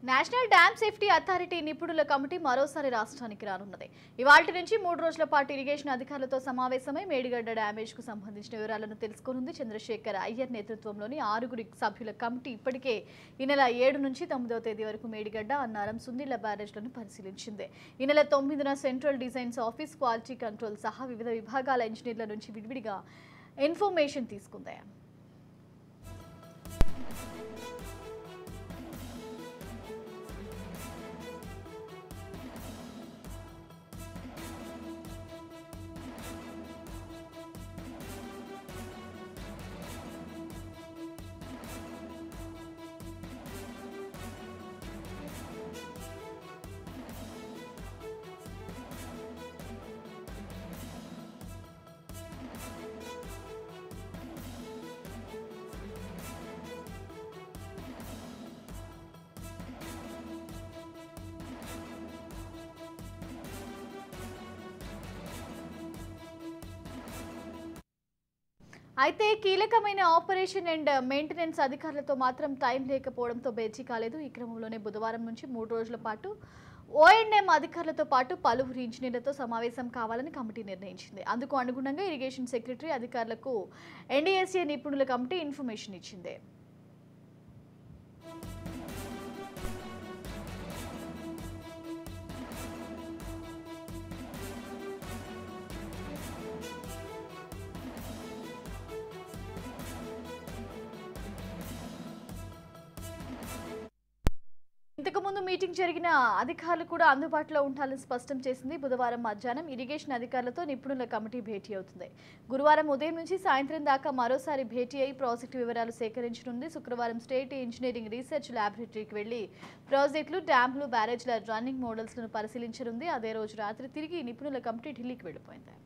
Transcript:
National dam safety authority నిపుణుల committee మరోసారి రాష్ట్రానికి రానున్నది. ఇవాల్టి నుంచి 3 రోజుల పాటు ఇరిగేషన్ అధికారులతో సమావేశమై మేడిగడ్డ డ్యామేజ్ కు సంబంధించిన వివరాలను తెలుసుకోనుంది. చంద్రశేఖర్ అయ్యర్ నేతృత్వంలోని 6 సభ్యుల కమిటీ ఇప్పటికే ఈ నెల 7 నుంచి 9వ తేదీ వరకు మేడిగడ్డ, అన్నారం, సుందిళ్ల బ్యారేజ్లను పరిశీలించింది. ఈ నెల 9న central designs office, quality control సహా వివిధ విభాగాల ఇంజనీర్ల నుంచి విడివిడిగా ఇన్ఫర్మేషన్ తీసుకుంది. అయితే కీలకమైన ఆపరేషన్ అండ్ మెయింటెనెన్స్ అధికారులతో మాత్రం టైం లేకపోవడంతో బేచీ కాలేదు. ఈ క్రమంలోనే బుధవారం నుంచి 3 రోజుల పాటు ఓఎండ్ఎం అధికారులతో పాటు పలువురు ఇంజనీర్లతో సమావేశం కావాలని కమిటీ నిర్ణయించింది. అందుకు అనుగుణంగా ఇరిగేషన్ సెక్రటరీ అధికారులకు ఎన్డీఎస్ఏ నిపుణుల కమిటీ ఇన్ఫర్మేషన్ ఇచ్చింది. ఇంతకుముందు మీటింగ్ జరిగిన అధికారులు కూడా అందుబాటులో ఉండాలని స్పష్టం చేసింది. బుధవారం మధ్యాహ్నం ఇరిగేషన్ అధికారులతో నిపుణుల కమిటీ భేటీ అవుతుంది. గురువారం ఉదయం నుంచి సాయంత్రం దాకా మరోసారి భేటీ అయి ప్రాజెక్టు వివరాలు సేకరించనుంది. శుక్రవారం స్టేట్ ఇంజనీరింగ్ రీసెర్చ్ ల్యాబొరేటరీకి వెళ్లి ప్రాజెక్టులు, డ్యాంలు, బ్యారేజ్ల రన్నింగ్ మోడల్స్లను పరిశీలించనుంది. అదే రోజు రాత్రి తిరిగి నిపుణుల కమిటీ ఢిల్లీకి వెళ్లిపోయింది.